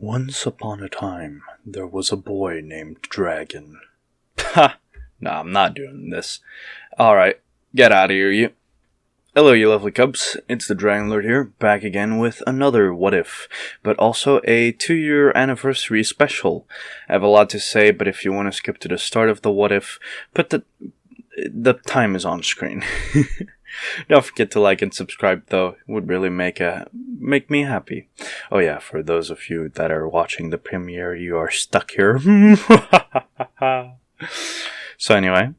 Once upon a time, there was a boy named Dragon. Ha! Nah, I'm not doing this. Alright, get out of here, you. Hello, you lovely cubs. It's the Dragon Lord here, back again with another What If, but also a 2-year anniversary special. I have a lot to say, but if you want to skip to the start of the What If, put the time is on screen. Don't forget to like and subscribe, though. It would really make me happy. Oh yeah, for those of you that are watching the premiere, you are stuck here. So anyway,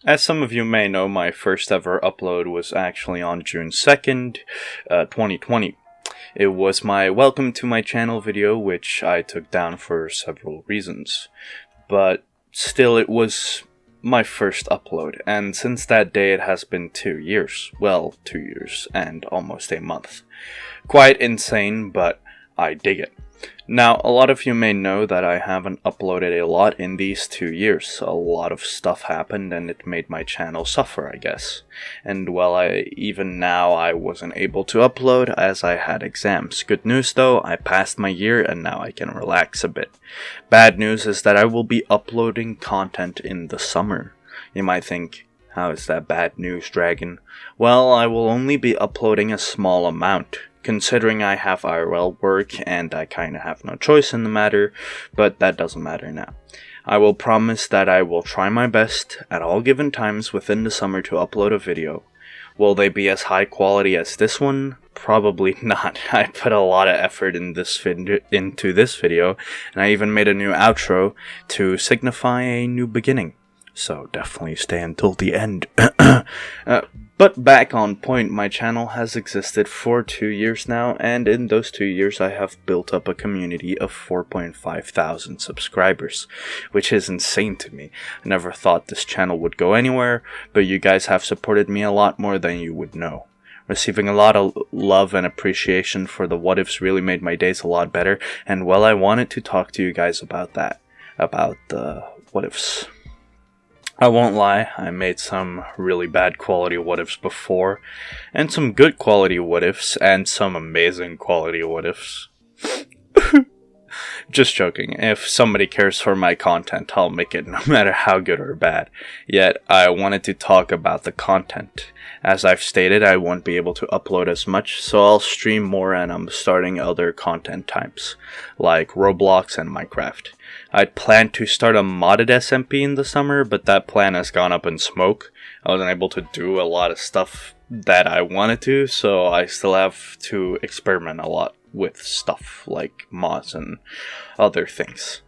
as some of you may know, my first ever upload was actually on June 2nd, 2020. It was my welcome to my channel video, which I took down for several reasons. But still, it was my first upload, and since that day it has been 2 years. Well, 2 years and almost a month. Quite insane, but I dig it. Now, a lot of you may know that I haven't uploaded a lot in these 2 years. A lot of stuff happened and it made my channel suffer, I guess. And well, even now I wasn't able to upload as I had exams. Good news though, I passed my year and now I can relax a bit. Bad news is that I will be uploading content in the summer. You might think, how is that bad news, Dragon? Well, I will only be uploading a small amount, considering I have IRL work and I kinda have no choice in the matter, but that doesn't matter now. I will promise that I will try my best at all given times within the summer to upload a video. Will they be as high quality as this one? Probably not. I put a lot of effort into this video, and I even made a new outro to signify a new beginning. So definitely stay until the end. But back on point, my channel has existed for 2 years now, and in those 2 years I have built up a community of 4.5 thousand subscribers, which is insane to me. I never thought this channel would go anywhere, but you guys have supported me a lot more than you would know. Receiving a lot of love and appreciation for the what ifs really made my days a lot better, and well, I wanted to talk to you guys about that, about the what ifs. I won't lie, I made some really bad quality what-ifs before, and some good quality what-ifs, and some amazing quality what-ifs. Just joking, if somebody cares for my content, I'll make it no matter how good or bad. Yet, I wanted to talk about the content. As I've stated, I won't be able to upload as much, so I'll stream more and I'm starting other content types, like Roblox and Minecraft. I'd planned to start a modded SMP in the summer, but that plan has gone up in smoke. I wasn't able to do a lot of stuff that I wanted to, so I still have to experiment a lot with stuff like mods and other things.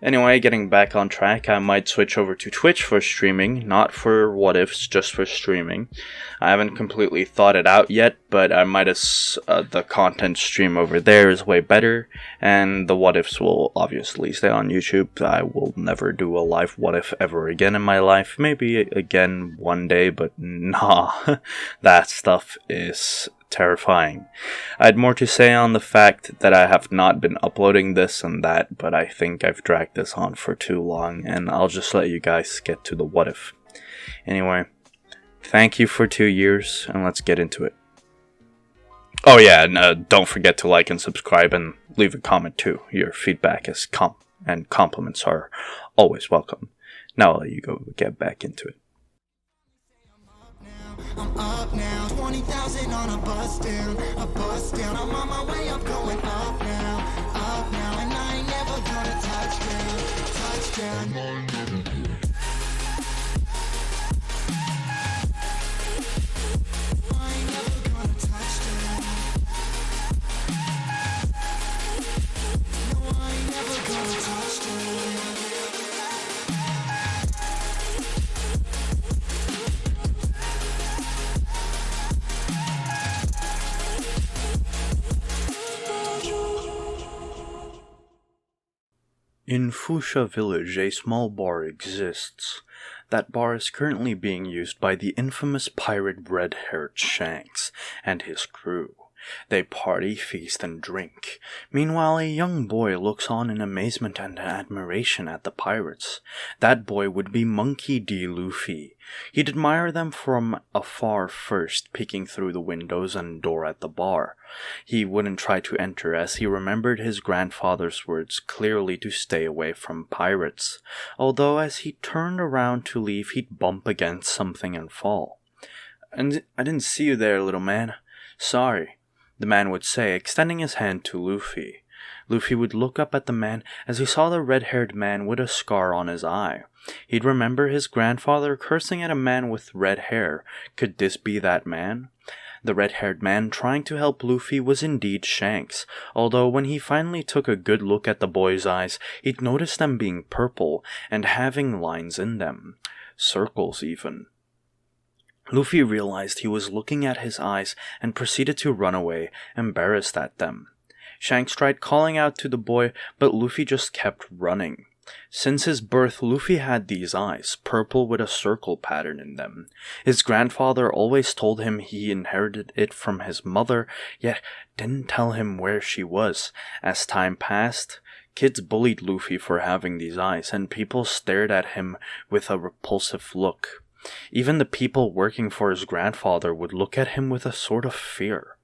Anyway, getting back on track, I might switch over to Twitch for streaming, not for what ifs, just for streaming. I haven't completely thought it out yet, but I might as the content stream over there is way better, and the what ifs will obviously stay on YouTube. I will never do a live what if ever again in my life. Maybe again one day, but nah, that stuff is terrifying. I had more to say on the fact that I have not been uploading this and that, but I think I've dragged this on for too long, and I'll just let you guys get to the what if. Anyway, thank you for 2 years, and let's get into it. Oh yeah, and don't forget to like and subscribe and leave a comment too. Your feedback is and compliments are always welcome. Now I'll let you go get back into it. I'm up now, 20,000 on a bus down, I'm on my way, I'm going up now, and I ain't never gonna touchdown. In Fuchsia Village, a small bar exists. That bar is currently being used by the infamous pirate red-haired Shanks and his crew. They party, feast, and drink. Meanwhile, a young boy looks on in amazement and admiration at the pirates. That boy would be Monkey D. Luffy. He'd admire them from afar first, peeking through the windows and door at the bar. He wouldn't try to enter as he remembered his grandfather's words clearly to stay away from pirates, although as he turned around to leave he'd bump against something and fall. "And I didn't see you there, little man. Sorry," the man would say, extending his hand to Luffy. Luffy would look up at the man as he saw the red-haired man with a scar on his eye. He'd remember his grandfather cursing at a man with red hair. Could this be that man? The red-haired man trying to help Luffy was indeed Shanks, although when he finally took a good look at the boy's eyes, he'd noticed them being purple and having lines in them. Circles, even. Luffy realized he was looking at his eyes and proceeded to run away, embarrassed at them. Shanks tried calling out to the boy, but Luffy just kept running. Since his birth, Luffy had these eyes, purple with a circle pattern in them. His grandfather always told him he inherited it from his mother, yet didn't tell him where she was. As time passed, kids bullied Luffy for having these eyes, and people stared at him with a repulsive look. Even the people working for his grandfather would look at him with a sort of fear.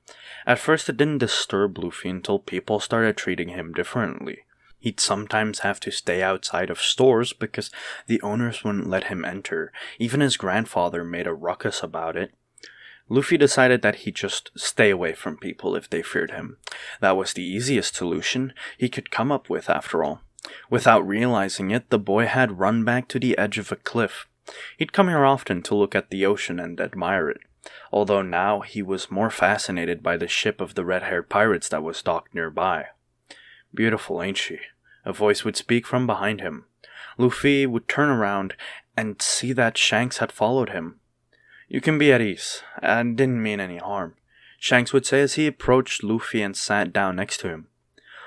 At first it didn't disturb Luffy until people started treating him differently. He'd sometimes have to stay outside of stores because the owners wouldn't let him enter. Even his grandfather made a ruckus about it. Luffy decided that he'd just stay away from people if they feared him. That was the easiest solution he could come up with, after all. Without realizing it, the boy had run back to the edge of a cliff. He'd come here often to look at the ocean and admire it, although now he was more fascinated by the ship of the red-haired pirates that was docked nearby. "Beautiful, ain't she?" a voice would speak from behind him. Luffy would turn around and see that Shanks had followed him. "You can be at ease. I didn't mean any harm," Shanks would say as he approached Luffy and sat down next to him.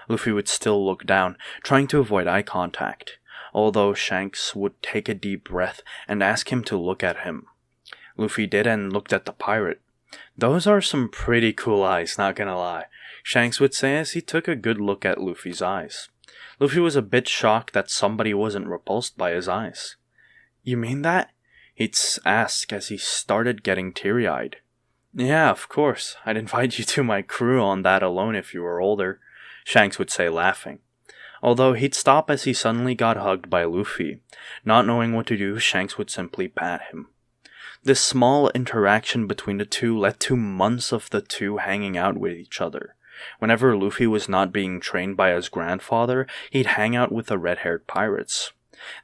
Luffy would still look down, trying to avoid eye contact, although Shanks would take a deep breath and ask him to look at him. Luffy did and looked at the pirate. "Those are some pretty cool eyes, not gonna lie," Shanks would say as he took a good look at Luffy's eyes. Luffy was a bit shocked that somebody wasn't repulsed by his eyes. "You mean that?" he'd ask as he started getting teary-eyed. "Yeah, of course. I'd invite you to my crew on that alone if you were older," Shanks would say, laughing. Although he'd stop as he suddenly got hugged by Luffy. Not knowing what to do, Shanks would simply pat him. This small interaction between the two led to months of the two hanging out with each other. Whenever Luffy was not being trained by his grandfather, he'd hang out with the red-haired pirates.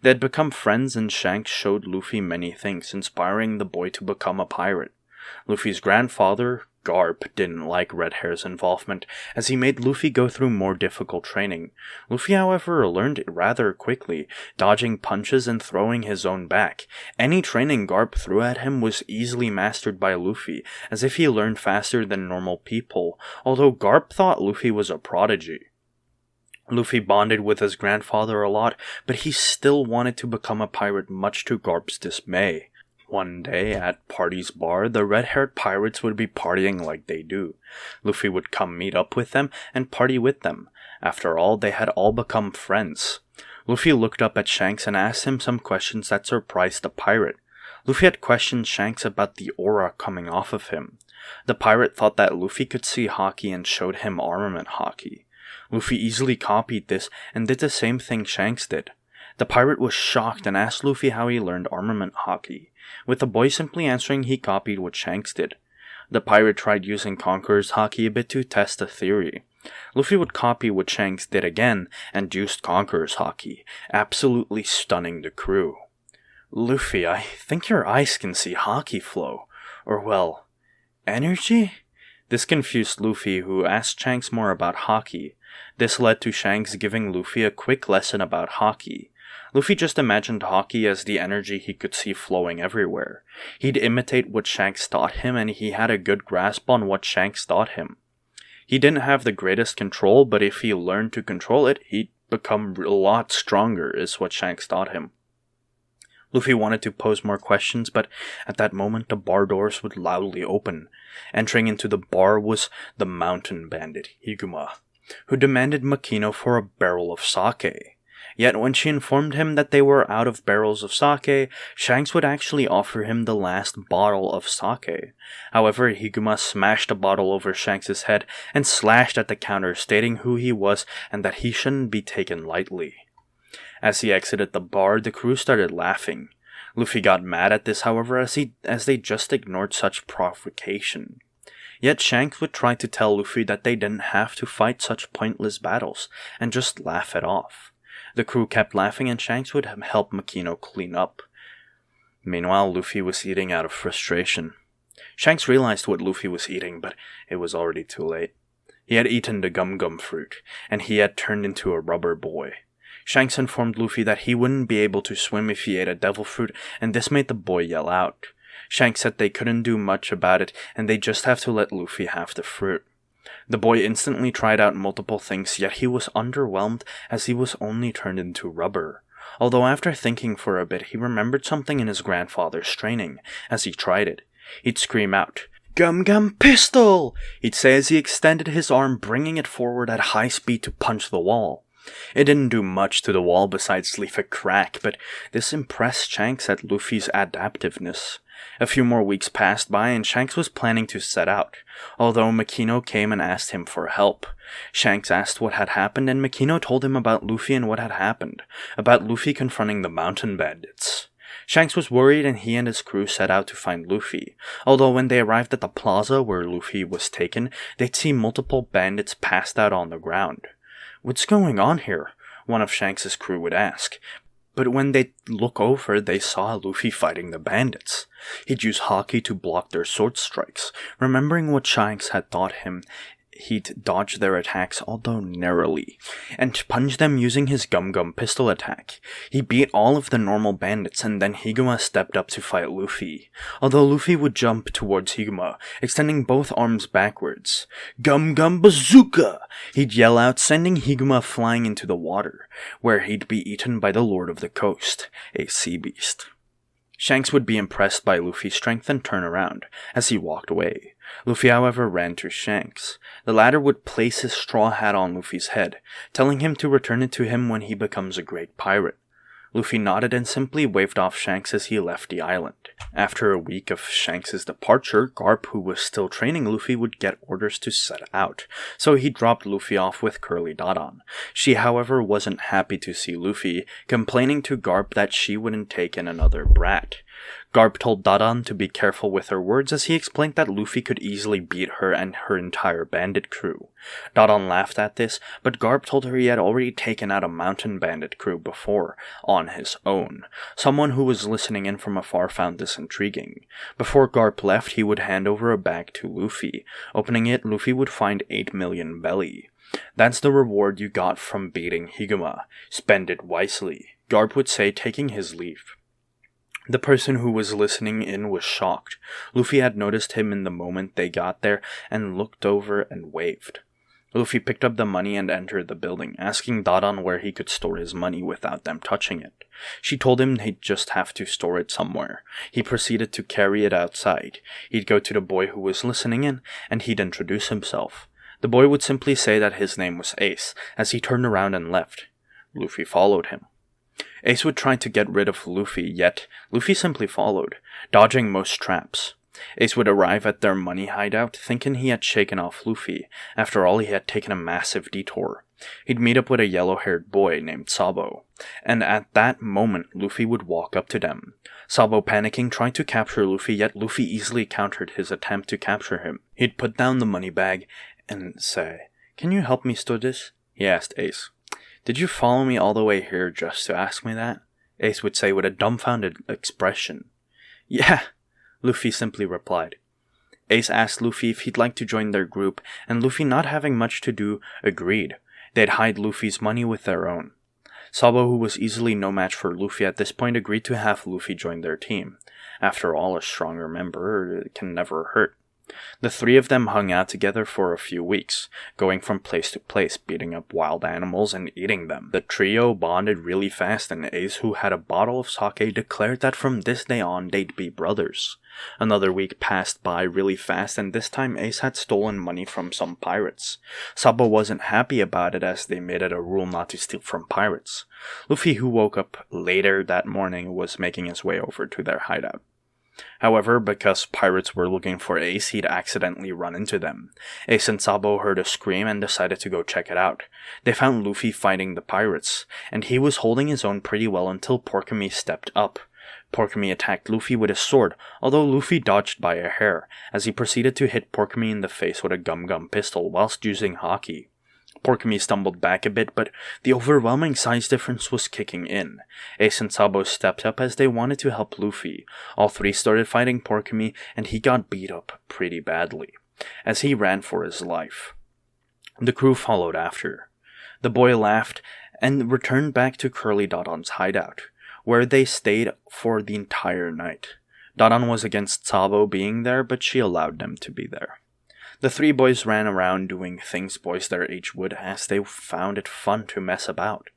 They'd become friends and Shanks showed Luffy many things, inspiring the boy to become a pirate. Luffy's grandfather, Garp, didn't like Red Hair's involvement, as he made Luffy go through more difficult training. Luffy, however, learned it rather quickly, dodging punches and throwing his own back. Any training Garp threw at him was easily mastered by Luffy, as if he learned faster than normal people, although Garp thought Luffy was a prodigy. Luffy bonded with his grandfather a lot, but he still wanted to become a pirate, much to Garp's dismay. One day, at Party's bar, the red-haired pirates would be partying like they do. Luffy would come meet up with them and party with them. After all, they had all become friends. Luffy looked up at Shanks and asked him some questions that surprised the pirate. Luffy had questioned Shanks about the aura coming off of him. The pirate thought that Luffy could see Haki and showed him armament Haki. Luffy easily copied this and did the same thing Shanks did. The pirate was shocked and asked Luffy how he learned armament Haki, with the boy simply answering he copied what Shanks did. The pirate tried using Conqueror's Haki a bit to test the theory. Luffy would copy what Shanks did again and used Conqueror's Haki, absolutely stunning the crew. "Luffy, I think your eyes can see Haki flow. Or, well, energy?" This confused Luffy, who asked Shanks more about Haki. This led to Shanks giving Luffy a quick lesson about Haki. Luffy just imagined Haki as the energy he could see flowing everywhere. He'd imitate what Shanks taught him, and he had a good grasp on what Shanks taught him. He didn't have the greatest control, but if he learned to control it, he'd become a lot stronger, is what Shanks taught him. Luffy wanted to pose more questions, but at that moment the bar doors would loudly open. Entering into the bar was the mountain bandit, Higuma, who demanded Makino for a barrel of sake. Yet when she informed him that they were out of barrels of sake, Shanks would actually offer him the last bottle of sake. However, Higuma smashed a bottle over Shanks' head and slashed at the counter, stating who he was and that he shouldn't be taken lightly. As he exited the bar, the crew started laughing. Luffy got mad at this, however, as they just ignored such provocation. Yet Shanks would try to tell Luffy that they didn't have to fight such pointless battles, and just laugh it off. The crew kept laughing and Shanks would help Makino clean up. Meanwhile, Luffy was eating out of frustration. Shanks realized what Luffy was eating, but it was already too late. He had eaten the gum-gum fruit, and he had turned into a rubber boy. Shanks informed Luffy that he wouldn't be able to swim if he ate a devil fruit, and this made the boy yell out. Shanks said they couldn't do much about it, and they just have to let Luffy have the fruit. The boy instantly tried out multiple things, yet he was underwhelmed as he was only turned into rubber. Although after thinking for a bit, he remembered something in his grandfather's training. As he tried it, he'd scream out, "Gum Gum Pistol!" He'd say as he extended his arm, bringing it forward at high speed to punch the wall. It didn't do much to the wall besides leave a crack, but this impressed Shanks at Luffy's adaptiveness. A few more weeks passed by and Shanks was planning to set out, although Makino came and asked him for help. Shanks asked what had happened and Makino told him about Luffy and what had happened, about Luffy confronting the mountain bandits. Shanks was worried and he and his crew set out to find Luffy, although when they arrived at the plaza where Luffy was taken, they'd see multiple bandits passed out on the ground. "What's going on here?" one of Shanks' crew would ask. But when they look over, they saw Luffy fighting the bandits. He'd use Haki to block their sword strikes. Remembering what Shanks had taught him, he'd dodge their attacks, although narrowly, and punch them using his gum-gum pistol attack. He beat all of the normal bandits, and then Higuma stepped up to fight Luffy. Although Luffy would jump towards Higuma, extending both arms backwards. "Gum-gum bazooka!" He'd yell out, sending Higuma flying into the water, where he'd be eaten by the Lord of the Coast, a sea beast. Shanks would be impressed by Luffy's strength and turn around, as he walked away. Luffy, however, ran to Shanks. The latter would place his straw hat on Luffy's head, telling him to return it to him when he becomes a great pirate. Luffy nodded and simply waved off Shanks as he left the island. After a week of Shanks' departure, Garp, who was still training Luffy, would get orders to set out, so he dropped Luffy off with Curly Dodon. She, however, wasn't happy to see Luffy, complaining to Garp that she wouldn't take in another brat. Garp told Dodon to be careful with her words as he explained that Luffy could easily beat her and her entire bandit crew. Dodon laughed at this, but Garp told her he had already taken out a mountain bandit crew before, on his own. Someone who was listening in from afar found this intriguing. Before Garp left, he would hand over a bag to Luffy. Opening it, Luffy would find 8 million belly. "That's the reward you got from beating Higuma. Spend it wisely," Garp would say, taking his leave. The person who was listening in was shocked. Luffy had noticed him in the moment they got there and looked over and waved. Luffy picked up the money and entered the building, asking Dodon where he could store his money without them touching it. She told him he'd just have to store it somewhere. He proceeded to carry it outside. He'd go to the boy who was listening in, and he'd introduce himself. The boy would simply say that his name was Ace, as he turned around and left. Luffy followed him. Ace would try to get rid of Luffy, yet Luffy simply followed, dodging most traps. Ace would arrive at their money hideout, thinking he had shaken off Luffy. After all, he had taken a massive detour. He'd meet up with a yellow-haired boy named Sabo, and at that moment, Luffy would walk up to them. Sabo, panicking, tried to capture Luffy, yet Luffy easily countered his attempt to capture him. He'd put down the money bag and say, "Can you help me store this?" he asked Ace. "Did you follow me all the way here just to ask me that?" Ace would say with a dumbfounded expression. "Yeah," Luffy simply replied. Ace asked Luffy if he'd like to join their group, and Luffy, not having much to do, agreed. They'd hide Luffy's money with their own. Sabo, who was easily no match for Luffy at this point, agreed to have Luffy join their team. After all, a stronger member can never hurt. The three of them hung out together for a few weeks, going from place to place, beating up wild animals and eating them. The trio bonded really fast, and Ace, who had a bottle of sake, declared that from this day on they'd be brothers. Another week passed by really fast, and this time Ace had stolen money from some pirates. Sabo wasn't happy about it, as they made it a rule not to steal from pirates. Luffy, who woke up later that morning, was making his way over to their hideout. However, because pirates were looking for Ace, he'd accidentally run into them. Ace and Sabo heard a scream and decided to go check it out. They found Luffy fighting the pirates, and he was holding his own pretty well until Porkamy stepped up. Porkamy attacked Luffy with his sword, although Luffy dodged by a hair, as he proceeded to hit Porkamy in the face with a gum-gum pistol whilst using haki. Porkamy stumbled back a bit, but the overwhelming size difference was kicking in. Ace and Sabo stepped up as they wanted to help Luffy. All three started fighting Porkamy, and he got beat up pretty badly, as he ran for his life. The crew followed after. The boy laughed and returned back to Curly Dodon's hideout, where they stayed for the entire night. Dodon was against Sabo being there, but she allowed them to be there. The three boys ran around doing things boys their age would, as they found it fun to mess about.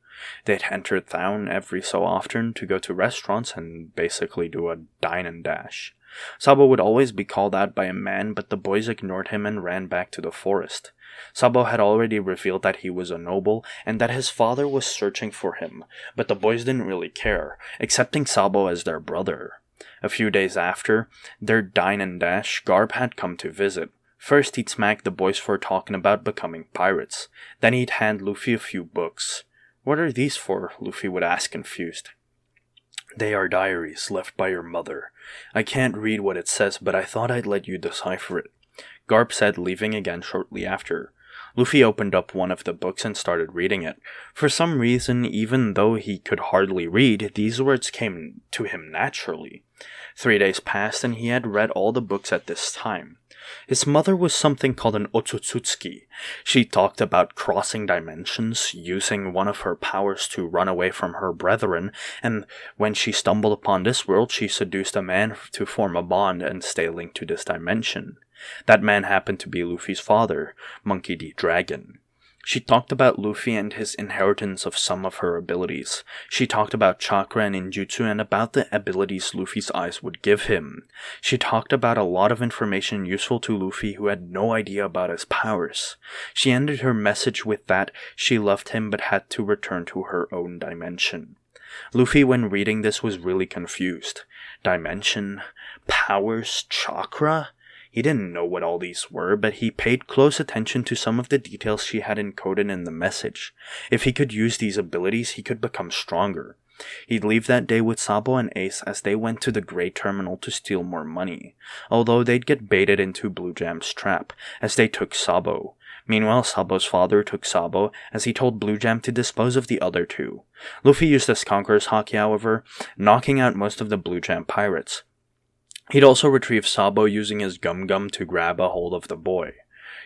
They'd enter town every so often to go to restaurants and basically do a dine and dash. Sabo would always be called out by a man, but the boys ignored him and ran back to the forest. Sabo had already revealed that he was a noble and that his father was searching for him, but the boys didn't really care, accepting Sabo as their brother. A few days after their dine and dash, Garp had come to visit. First, he'd smack the boys for talking about becoming pirates. Then he'd hand Luffy a few books. "What are these for?" Luffy would ask, confused. "They are diaries left by your mother. I can't read what it says, but I thought I'd let you decipher it," Garp said, leaving again shortly after. Luffy opened up one of the books and started reading it. For some reason, even though he could hardly read, these words came to him naturally. 3 days passed, and he had read all the books at this time. His mother was something called an Otsutsuki. She talked about crossing dimensions, using one of her powers to run away from her brethren, and when she stumbled upon this world, she seduced a man to form a bond and stay linked to this dimension. That man happened to be Luffy's father, Monkey D. Dragon. She talked about Luffy and his inheritance of some of her abilities. She talked about chakra and ninjutsu and about the abilities Luffy's eyes would give him. She talked about a lot of information useful to Luffy, who had no idea about his powers. She ended her message with that she loved him but had to return to her own dimension. Luffy, when reading this, was really confused. Dimension? Powers? Chakra? He didn't know what all these were, but he paid close attention to some of the details she had encoded in the message. If he could use these abilities, he could become stronger. He'd leave that day with Sabo and Ace as they went to the Great Terminal to steal more money, although they'd get baited into Blue Jam's trap, as they took Sabo. Meanwhile, Sabo's father took Sabo, as he told Blue Jam to dispose of the other two. Luffy used his Conqueror's Haki, however, knocking out most of the Blue Jam pirates. He'd also retrieve Sabo using his gum-gum to grab a hold of the boy.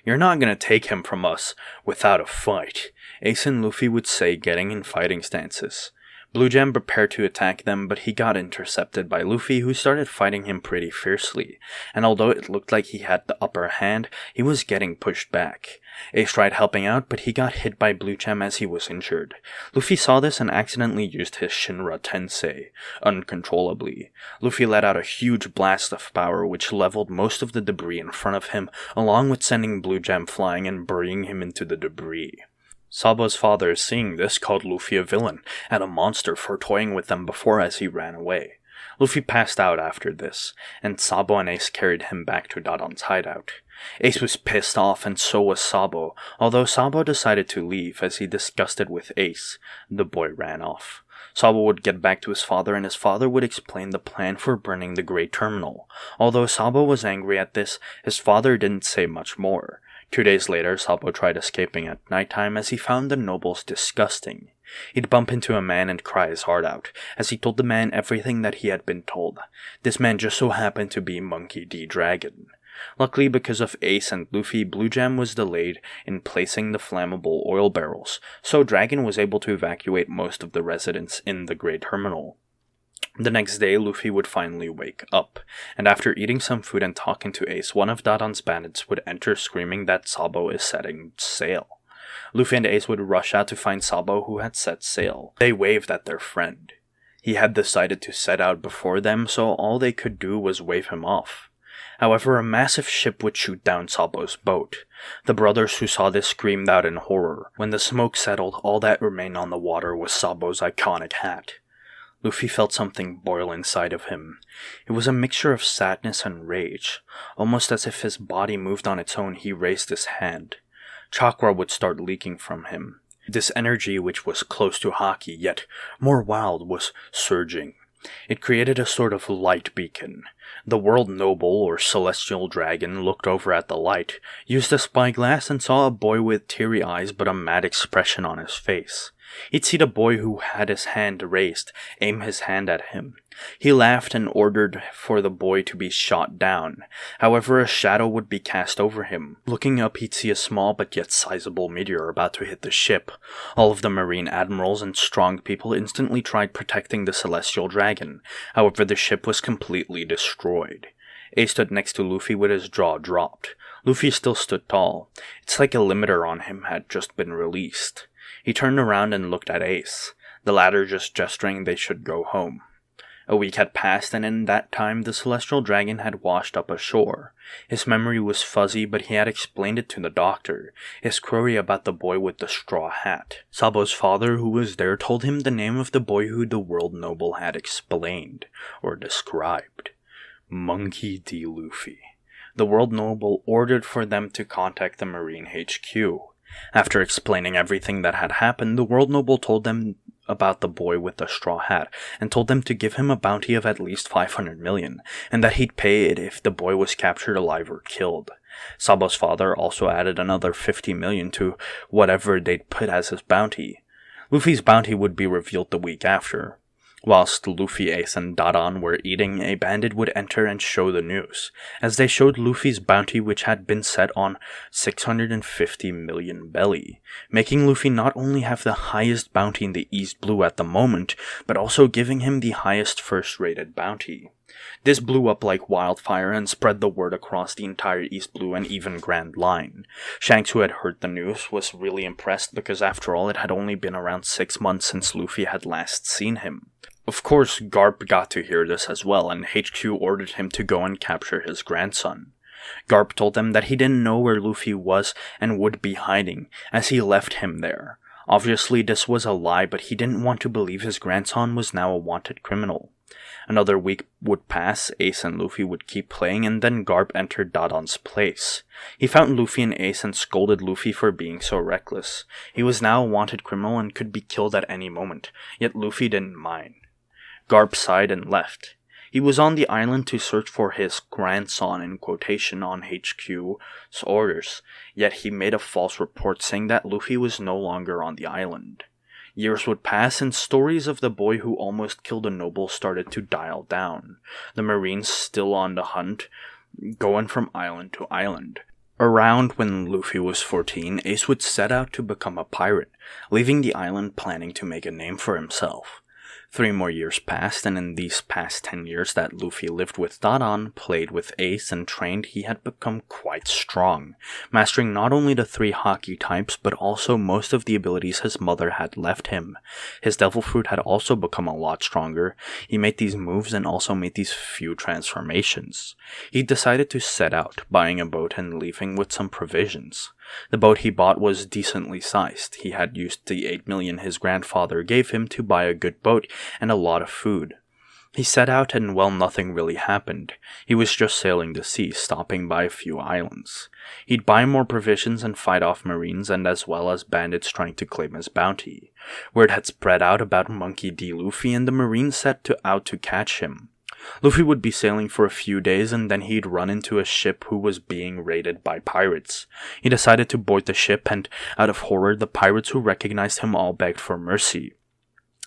"You're not gonna take him from us without a fight," Ace and Luffy would say, getting in fighting stances. Blue Jam prepared to attack them, but he got intercepted by Luffy, who started fighting him pretty fiercely, and although it looked like he had the upper hand, he was getting pushed back. Ace tried helping out, but he got hit by Blue Jam as he was injured. Luffy saw this and accidentally used his Shinra Tensei, uncontrollably. Luffy let out a huge blast of power which leveled most of the debris in front of him, along with sending Blue Jam flying and burying him into the debris. Sabo's father, seeing this, called Luffy a villain and a monster for toying with them before as he ran away. Luffy passed out after this, and Sabo and Ace carried him back to Dodon's hideout. Ace was pissed off, and so was Sabo. Although Sabo decided to leave as he disgusted with Ace, the boy ran off. Sabo would get back to his father, and his father would explain the plan for burning the Great Terminal. Although Sabo was angry at this, his father didn't say much more. 2 days later, Sabo tried escaping at nighttime as he found the nobles disgusting. He'd bump into a man and cry his heart out, as he told the man everything that he had been told. This man just so happened to be Monkey D. Dragon. Luckily, because of Ace and Luffy, Blue Jam was delayed in placing the flammable oil barrels, so Dragon was able to evacuate most of the residents in the Great Terminal. The next day, Luffy would finally wake up, and after eating some food and talking to Ace, one of Dadan's bandits would enter screaming that Sabo is setting sail. Luffy and Ace would rush out to find Sabo, who had set sail. They waved at their friend. He had decided to set out before them, so all they could do was wave him off. However, a massive ship would shoot down Sabo's boat. The brothers who saw this screamed out in horror. When the smoke settled, all that remained on the water was Sabo's iconic hat. Luffy felt something boil inside of him. It was a mixture of sadness and rage. Almost as if his body moved on its own, he raised his hand. Chakra would start leaking from him. This energy, which was close to Haki, yet more wild, was surging. It created a sort of light beacon. The world noble, or celestial dragon, looked over at the light, used a spyglass, and saw a boy with teary eyes but a mad expression on his face. He'd see the boy who had his hand raised aim his hand at him. He laughed and ordered for the boy to be shot down. However, a shadow would be cast over him. Looking up, he'd see a small but yet sizable meteor about to hit the ship. All of the marine admirals and strong people instantly tried protecting the celestial dragon. However, the ship was completely destroyed. Ace stood next to Luffy with his jaw dropped. Luffy still stood tall. It's like a limiter on him had just been released. He turned around and looked at Ace, the latter just gesturing they should go home. A week had passed, and in that time the celestial dragon had washed up ashore. His memory was fuzzy, but he had explained it to the doctor, his query about the boy with the straw hat. Sabo's father, who was there, told him the name of the boy who the world noble had explained, or described. Monkey D. Luffy. The world noble ordered for them to contact the Marine HQ. After explaining everything that had happened, the world noble told them about the boy with the straw hat, and told them to give him a bounty of at least 500 million, and that he'd pay it if the boy was captured alive or killed. Sabo's father also added another 50 million to whatever they'd put as his bounty. Luffy's bounty would be revealed the week after. Whilst Luffy, Ace, and Dadan were eating, a bandit would enter and show the news, as they showed Luffy's bounty, which had been set on 650 million belly, making Luffy not only have the highest bounty in the East Blue at the moment, but also giving him the highest first-rated bounty. This blew up like wildfire and spread the word across the entire East Blue and even Grand Line. Shanks, who had heard the news, was really impressed because after all it had only been around 6 months since Luffy had last seen him. Of course, Garp got to hear this as well, and HQ ordered him to go and capture his grandson. Garp told them that he didn't know where Luffy was and would be hiding, as he left him there. Obviously this was a lie, but he didn't want to believe his grandson was now a wanted criminal. Another week would pass, Ace and Luffy would keep playing, and then Garp entered Dadan's place. He found Luffy and Ace and scolded Luffy for being so reckless. He was now a wanted criminal and could be killed at any moment, yet Luffy didn't mind. Garp sighed and left. He was on the island to search for his grandson in quotation on HQ's orders, yet he made a false report saying that Luffy was no longer on the island. Years would pass and stories of the boy who almost killed a noble started to dial down. The Marines still on the hunt, going from island to island. Around when Luffy was 14, Ace would set out to become a pirate, leaving the island planning to make a name for himself. 3 more years passed, and in these past 10 years that Luffy lived with Dadan, played with Ace, and trained, he had become quite strong, mastering not only the 3 Haki types, but also most of the abilities his mother had left him. His devil fruit had also become a lot stronger. He made these moves and also made these few transformations. He decided to set out, buying a boat and leaving with some provisions. The boat he bought was decently sized. He had used the 8 million his grandfather gave him to buy a good boat and a lot of food. He set out and, well, nothing really happened. He was just sailing the sea, stopping by a few islands. He'd buy more provisions and fight off marines and as well as bandits trying to claim his bounty. Word had spread out about Monkey D. Luffy, and the marines set out to catch him. Luffy would be sailing for a few days, and then he'd run into a ship who was being raided by pirates. He decided to board the ship, and out of horror, the pirates who recognized him all begged for mercy.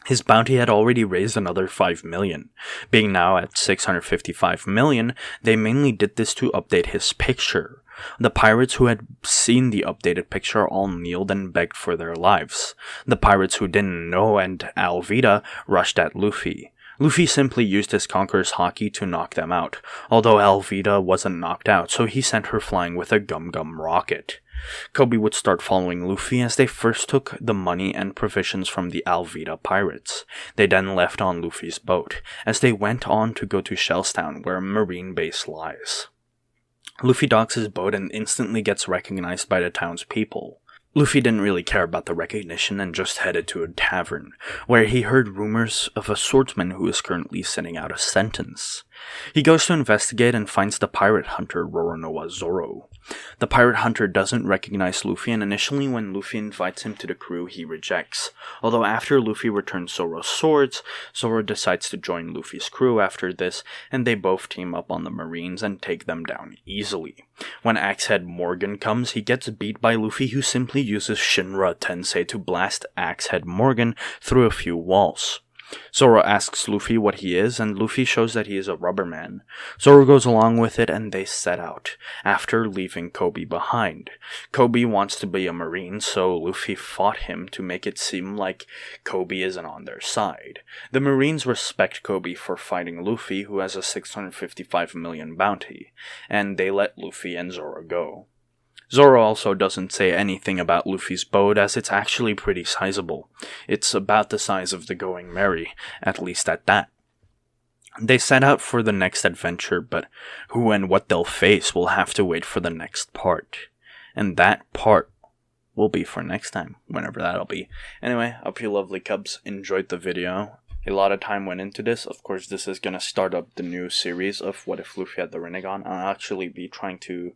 His bounty had already raised another 5 million. Being now at 655 million, they mainly did this to update his picture. The pirates who had seen the updated picture all kneeled and begged for their lives. The pirates who didn't know and Alvida rushed at Luffy. Luffy simply used his Conqueror's Haki to knock them out, although Alvida wasn't knocked out, so he sent her flying with a Gum Gum rocket. Kobe would start following Luffy as they first took the money and provisions from the Alvida pirates. They then left on Luffy's boat, as they went on to go to Shellstown, where a marine base lies. Luffy docks his boat and instantly gets recognized by the townspeople. Luffy didn't really care about the recognition and just headed to a tavern, where he heard rumors of a swordsman who is currently sitting out a sentence. He goes to investigate and finds the pirate hunter Roronoa Zoro. The pirate hunter doesn't recognize Luffy, and initially when Luffy invites him to the crew, he rejects. Although after Luffy returns Zoro's swords, Zoro decides to join Luffy's crew after this, and they both team up on the Marines and take them down easily. When Axehead Morgan comes, he gets beat by Luffy, who simply uses Shinra Tensei to blast Axehead Morgan through a few walls. Zoro asks Luffy what he is, and Luffy shows that he is a rubber man. Zoro goes along with it, and they set out, after leaving Kobe behind. Kobe wants to be a marine, so Luffy fought him to make it seem like Kobe isn't on their side. The Marines respect Kobe for fighting Luffy, who has a 655 million bounty, and they let Luffy and Zoro go. Zoro also doesn't say anything about Luffy's boat, as it's actually pretty sizable. It's about the size of the Going Merry, at least at that. They set out for the next adventure, but who and what they'll face will have to wait for the next part. And that part will be for next time, whenever that'll be. Anyway, hope you lovely cubs enjoyed the video. A lot of time went into this. Of course, this is gonna start up the new series of What If Luffy Had the rinnegan. I'll actually be trying to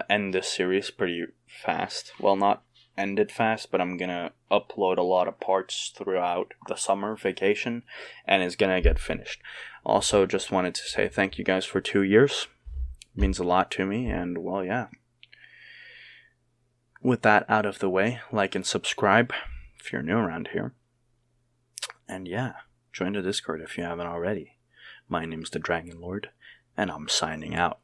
end this series pretty fast. Well, not end it fast, but I'm gonna upload a lot of parts throughout the summer vacation, and it's gonna get finished. Also, just wanted to say thank you guys for 2 years. It means a lot to me, and well, yeah. With that out of the way, like and subscribe if you're new around here. And yeah, join the Discord if you haven't already. My name's the Dragon Lord, and I'm signing out.